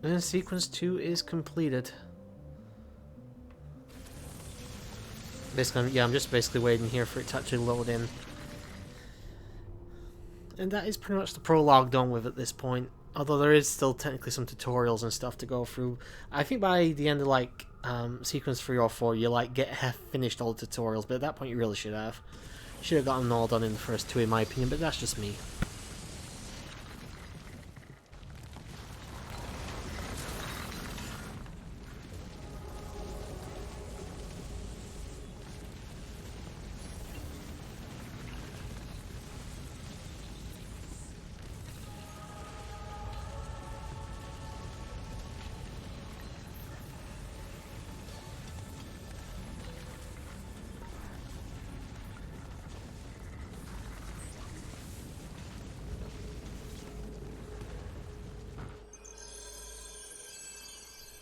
And sequence 2 is completed. Basically, yeah, I'm just basically waiting here for it to actually load in. And that is pretty much the prologue done with at this point. Although there is still technically some tutorials and stuff to go through. I think by the end of like sequence 3 or 4, you like have finished all the tutorials, but at that point you really should have. Should have gotten them all done in the first 2 in my opinion, but that's just me.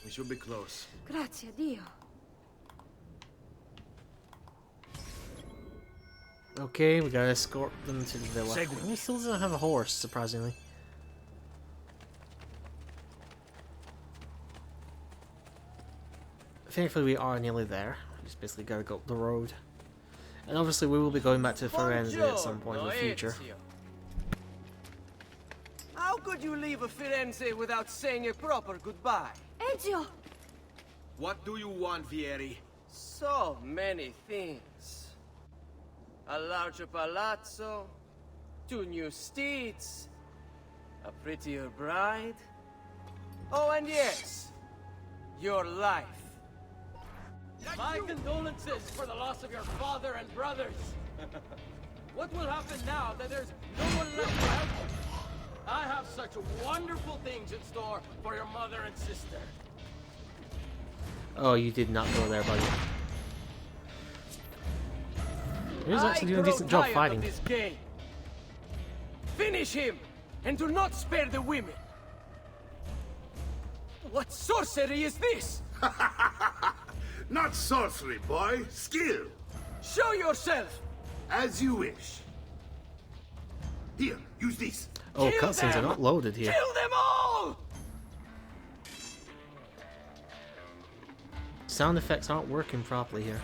We should be close. Grazie a Dio. Okay, we gotta escort them to the villa. He still doesn't have a horse, surprisingly. Thankfully, we are nearly there. We just basically gotta go up the road. And obviously, we will be going back to Firenze at some point in the future. How could you leave a Firenze without saying a proper goodbye? Ezio! What do you want, Vieri? So many things. A larger palazzo, 2 new steeds, a prettier bride. Oh, and yes, your life. My condolences for the loss of your father and brothers. What will happen now that there's no one left to help you? I have such wonderful things in store for your mother and sister. Oh, you did not go there, buddy. He was actually doing a decent job fighting. This game. Finish him, and do not spare the women. What sorcery is this? Not sorcery, boy. Skill. Show yourself. As you wish. Here, use these. Oh, Kill cutscenes are them! not loaded here. Kill them all! Sound effects aren't working properly here.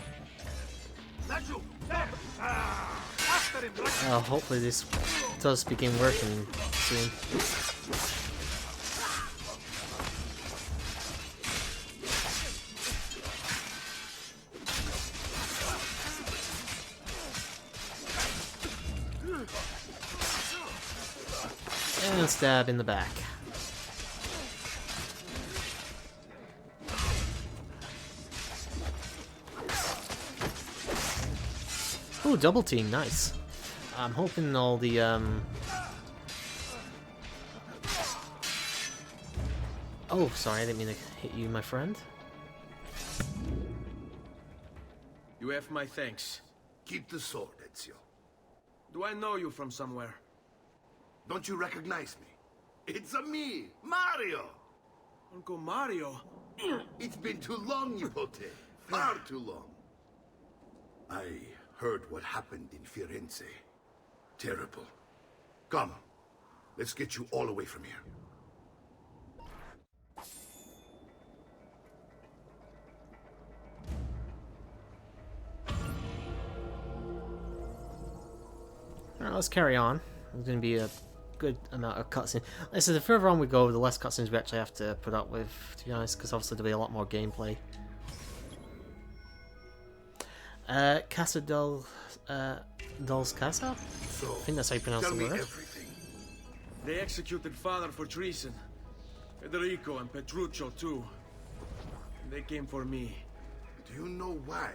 Hopefully this does begin working soon. And stab in the back. Ooh, double team, nice. I'm hoping all the Oh, sorry, I didn't mean to hit you, my friend. You have my thanks. Keep the sword, Ezio. Do I know you from somewhere? Don't you recognize me? It's a me, Mario! Uncle Mario? It's been too long, Nipote. Far too long. I heard what happened in Firenze. Terrible. Come, let's get you all away from here. Alright, let's carry on. There's going to be a good amount of cutscenes. So the further on we go, the less cutscenes we actually have to put up with, to be honest, because obviously there'll be a lot more gameplay. Casa Dul's Casa? So, I think that's how you pronounce tell the me word. everything. They executed father for treason. Federico and Petruccio too. They came for me. Do you know why?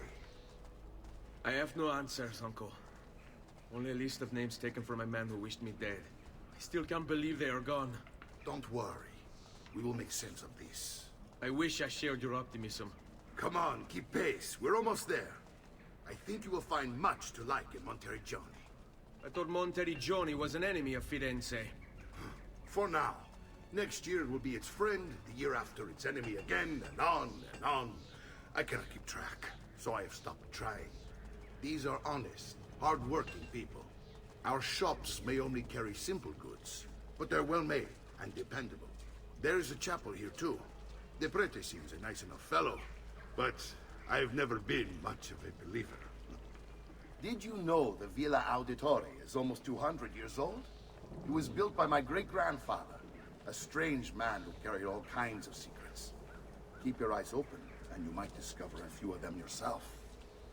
I have no answers, Uncle. Only a list of names taken from a man who wished me dead. I still can't believe they are gone. Don't worry. We will make sense of this. I wish I shared your optimism. Come on, keep pace. We're almost there. I think you will find much to like in Monteriggioni. I thought Monteriggioni was an enemy of Firenze. For now. Next year it will be its friend, the year after its enemy again, and on and on. I cannot keep track, so I have stopped trying. These are honest, hard-working people. Our shops may only carry simple goods, but they're well-made and dependable. There's a chapel here too. The prete seems a nice enough fellow, but I've never been much of a believer. Did you know the Villa Auditore is almost 200 years old? It was built by my great-grandfather, a strange man who carried all kinds of secrets. Keep your eyes open, and you might discover a few of them yourself.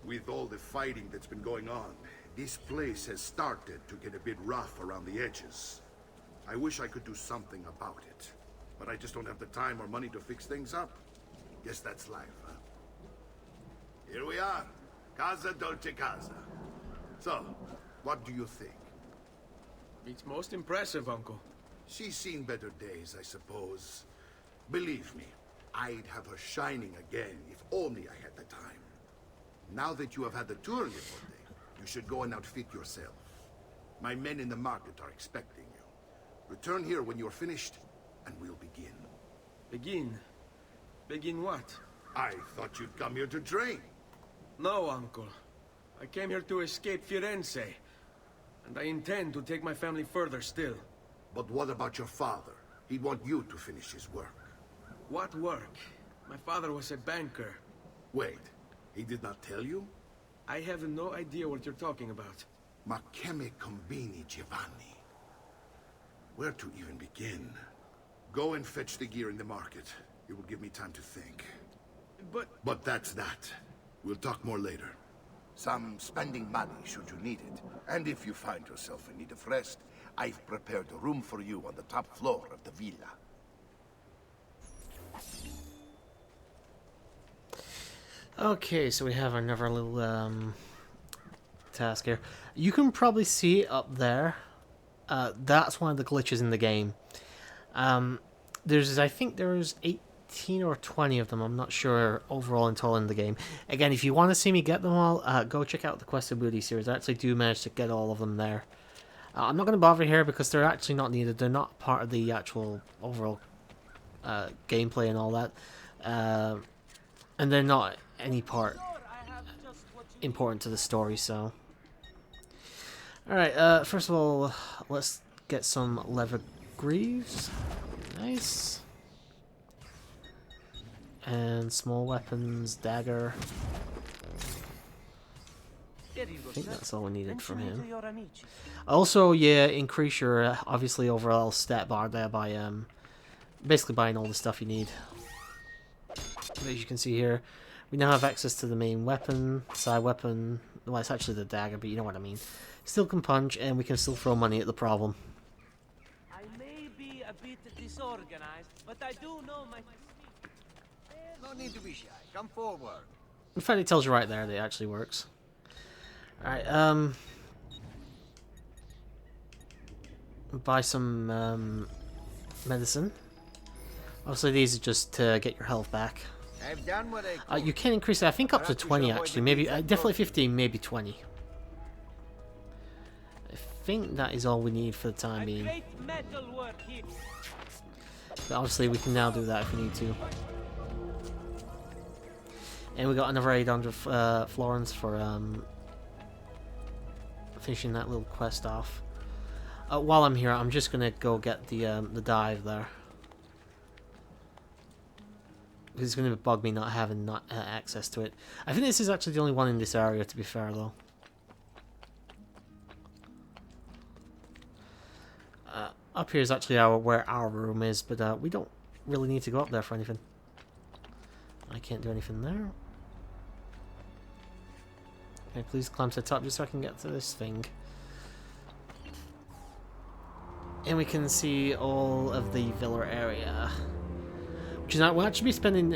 With all the fighting that's been going on, this place has started to get a bit rough around the edges. I wish I could do something about it, but I just don't have the time or money to fix things up. Guess that's life, huh? Here we are. Casa Dolce Casa. So, what do you think? It's most impressive, Uncle. She's seen better days, I suppose. Believe me, I'd have her shining again if only I had the time. Now that you have had the tour, Nipote, you should go and outfit yourself. My men in the market are expecting you. Return here when you're finished, and we'll begin. Begin? Begin what? I thought you'd come here to train. No, Uncle. I came here to escape Firenze. And I intend to take my family further still. But what about your father? He'd want you to finish his work. What work? My father was a banker. Wait, he did not tell you? I have no idea what you're talking about. Ma che me combini, Giovanni? Where to even begin? Go and fetch the gear in the market. It will give me time to think. But that's that. We'll talk more later. Some spending money should you need it. And if you find yourself in need of rest, I've prepared a room for you on the top floor of the villa. Okay, so we have another little task here. You can probably see it up there. That's one of the glitches in the game. I think there's 18 or 20 of them. I'm not sure overall in total in the game. Again, if you want to see me get them all, go check out the Quest of Booty series. I actually do manage to get all of them there. I'm not going to bother here because they're actually not needed. They're not part of the actual overall gameplay and all that. And they're not any part important to the story, so... Alright, first of all, let's get some leather greaves. Nice. And small weapons, dagger. I think that's all we needed from him. Also, yeah, increase your, obviously, overall stat bar there by, basically buying all the stuff you need. As you can see here, we now have access to the main weapon, side weapon. Well, it's actually the dagger, but you know what I mean. Still can punch, and we can still throw money at the problem. I may be a bit disorganized, but I do know my... No need to be shy. Come forward. In fact, it tells you right there that it actually works. Alright, buy some medicine. Obviously, these are just to get your health back. I've done what I could. You can increase it, I think, up to 20 actually. Maybe, definitely 15, maybe 20. I think that is all we need for the time being. But obviously, we can now do that if we need to. And we got another 800 florins for finishing that little quest off. While I'm here, I'm just gonna go get the dive there. It's going to bug me not having access to it. I think this is actually the only one in this area, to be fair, though. Up here is actually where our room is, but we don't really need to go up there for anything. I can't do anything there. Okay, please climb to the top just so I can get to this thing. And we can see all of the villa area. We'll actually be spending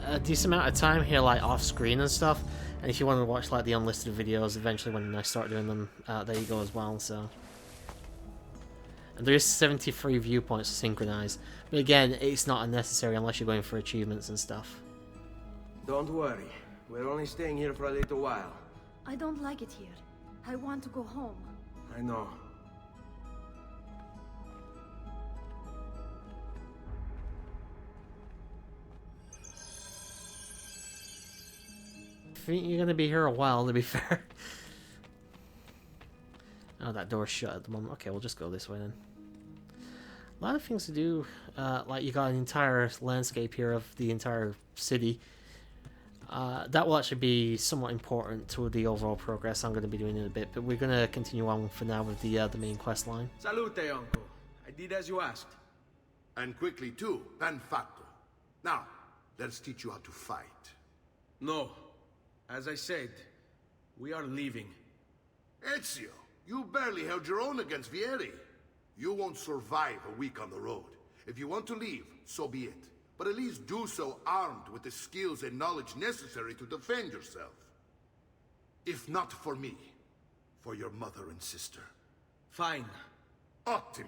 a decent amount of time here, like off screen and stuff. And if you want to watch like the unlisted videos, eventually when I start doing them, there you go as well. So, and there is 73 viewpoints to synchronize, but again, it's not unnecessary unless you're going for achievements and stuff. Don't worry, we're only staying here for a little while. I don't like it here. I want to go home. I know. I think you're gonna be here a while, to be fair. Oh, that door's shut at the moment. Okay, we'll just go this way then. a lot of things to do. Like you got an entire landscape here of the entire city. That will actually be somewhat important to the overall progress I'm going to be doing in a bit, but we're going to continue on for now with the main quest line. Salute, uncle. I did as you asked. And quickly too, ben fatto. Now, let's teach you how to fight. No. As I said, we are leaving. Ezio, you barely held your own against Vieri. You won't survive a week on the road. If you want to leave, so be it. But at least do so armed with the skills and knowledge necessary to defend yourself. If not for me, for your mother and sister. Fine. Ottimo.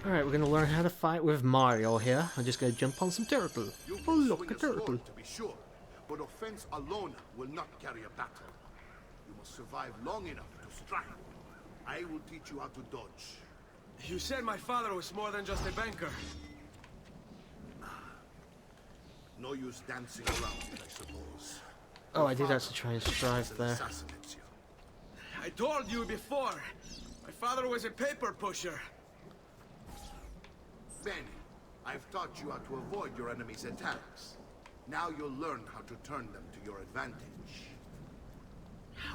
Alright, we're going to learn how to fight with Mario here. I'm just going to jump on some turtle. You Oh, can look, swing a a sword, turtle. to be sure, but offense alone will not carry a battle. You must survive long enough to strike. I will teach you how to dodge. You said my father was more than just a banker. No use dancing around it, I suppose. Oh, I did actually try and strive there. I told you before. My father was a paper pusher. Benny, I've taught you how to avoid your enemy's attacks. Now you'll learn how to turn them to your advantage.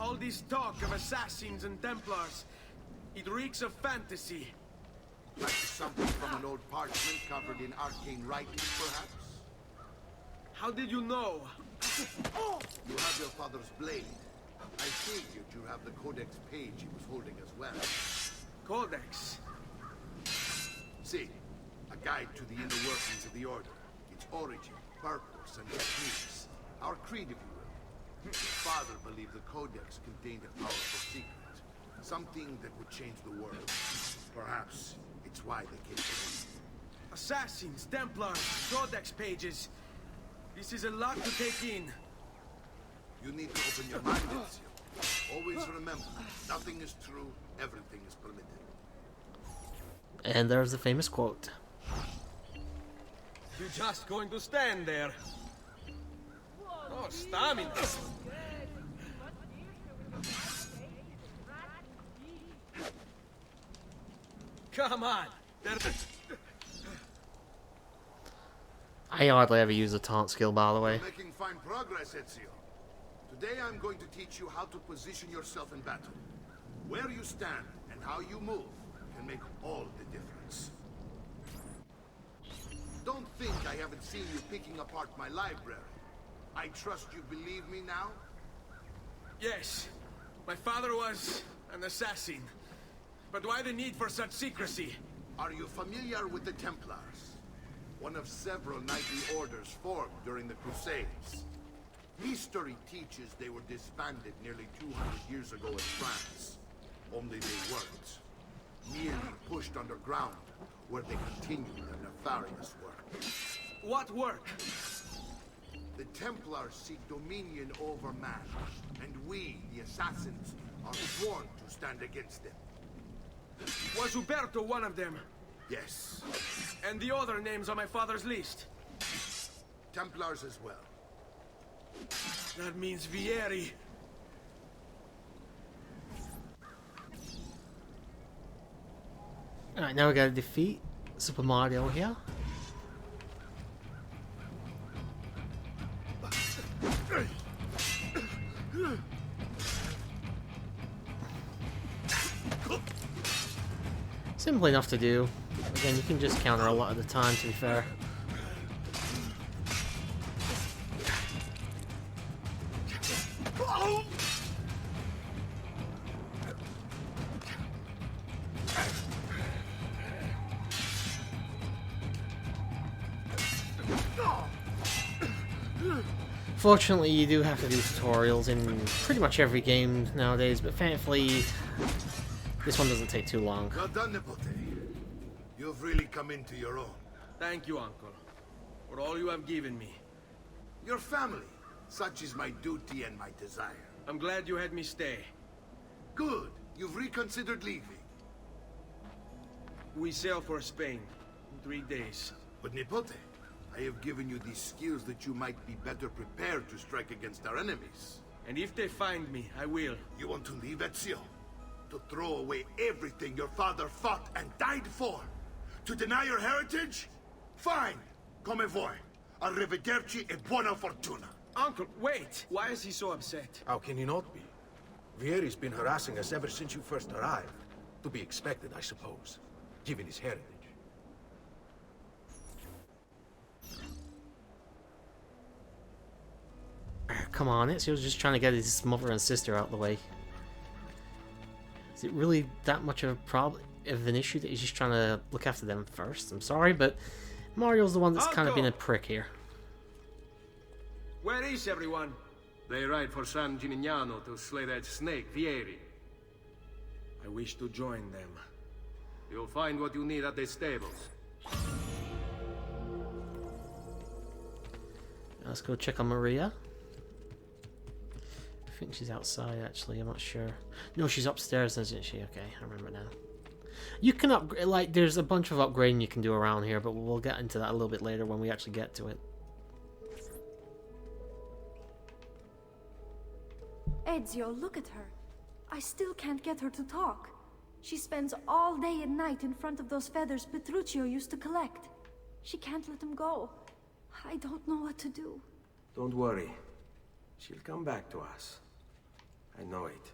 All this talk of assassins and Templars, it reeks of fantasy. Like something from an old parchment covered in arcane writing, perhaps? How did you know? You have your father's blade. I figured you have the codex page he was holding as well. Codex. See, a guide to the inner workings of the Order. Its origin, purpose, and techniques. Our creed, if you will. Your father believed the codex contained a powerful secret. Something that would change the world. Perhaps it's why they came to him. Assassins, Templars, Codex pages. This is a lot to take in. You need to open your mind, Ezio. Always remember, nothing is true, everything is permitted. And there's the famous quote. You're just going to stand there. Oh, stamina. Come on. I hardly ever use a taunt skill, by the way. You're making fine progress, Ezio. Today I'm going to teach you how to position yourself in battle. Where you stand and how you move can make all the difference. Don't think I haven't seen you picking apart my library. I trust you believe me now? Yes. My father was an assassin. But why the need for such secrecy? Are you familiar with the Templars? One of several knightly orders formed during the Crusades. History teaches they were disbanded nearly 200 years ago in France. Only they weren't. Merely pushed underground, where they continued their nefarious work. What work? The Templars seek dominion over man, and we, the assassins, are sworn to stand against them. Was Uberto one of them? Yes. And the other names on my father's list? Templars as well. That means Vieri. Alright, now we gotta defeat Super Mario here. Simple enough to do. Again, you can just counter a lot of the time, to be fair. Fortunately, you do have to do tutorials in pretty much every game nowadays, but thankfully, this one doesn't take too long. Well done, Nipote. You've really come into your own. Thank you, Uncle, for all you have given me. Your family. Such is my duty and my desire. I'm glad you had me stay. Good. You've reconsidered leaving. We sail for Spain in 3 days. But Nipote, I have given you these skills that you might be better prepared to strike against our enemies. And if they find me, I will. You want to leave, Ezio? To throw away everything your father fought and died for? To deny your heritage? Fine. Come voi. Arrivederci e buona fortuna. Uncle, wait! Why is he so upset? How can he not be? Vieri's been harassing us ever since you first arrived. To be expected, I suppose, given his heritage. Come on, he was just trying to get his mother and sister out of the way. Is it really that much of a problem, of an issue that he's just trying to look after them first? I'm sorry, but Mario's the one that's kind of been a prick here. Where is everyone? They ride for San Gimignano to slay that snake, Vieri. I wish to join them. You'll find what you need at the stables. Let's go check on Maria. I think she's outside, actually. I'm not sure. No, she's upstairs, isn't she? Okay, I remember now. You can upgrade, like, there's a bunch of upgrading you can do around here, but we'll get into that a little bit later when we actually get to it. Ezio, look at her. I still can't get her to talk. She spends all day and night in front of those feathers Petruchio used to collect. She can't let them go. I don't know what to do. Don't worry. She'll come back to us. I know it.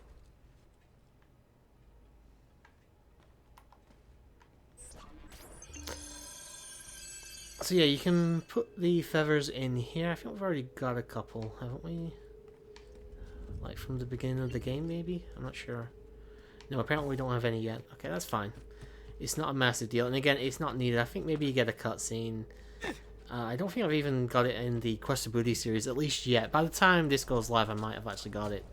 So yeah, you can put the feathers in here. I think we've already got a couple, haven't we? Like from the beginning of the game, maybe? I'm not sure. No, apparently we don't have any yet. Okay, that's fine. It's not a massive deal. And again, it's not needed. I think maybe you get a cutscene. I don't think I've even got it in the Quest of Booty series, at least yet. By the time this goes live, I might have actually got it.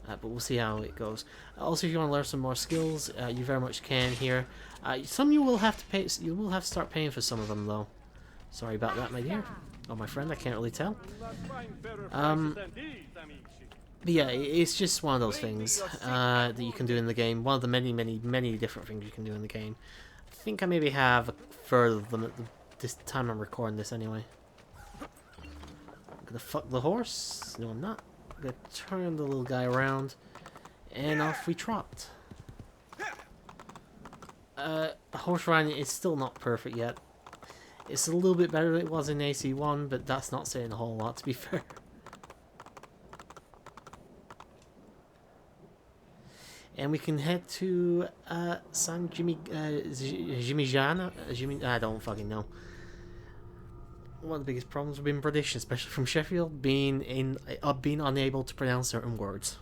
But we'll see how it goes. Also, if you want to learn some more skills, you very much can here. Some you will have to pay. You will have to start paying for some of them, though. Sorry about that, my dear. Oh, my friend, I can't really tell. But yeah, it's just one of those things that you can do in the game. One of the many, many, many different things you can do in the game. I think I maybe have a further than at this time I'm recording this anyway. I'm gonna fuck the horse. No, I'm not. I'm gonna turn the little guy around, and off we trot. The horse riding is still not perfect yet. It's a little bit better than it was in AC1, but that's not saying a whole lot, to be fair. And we can head to San Gimignano. I don't fucking know. One of the biggest problems with being British, especially from Sheffield, being unable to pronounce certain words.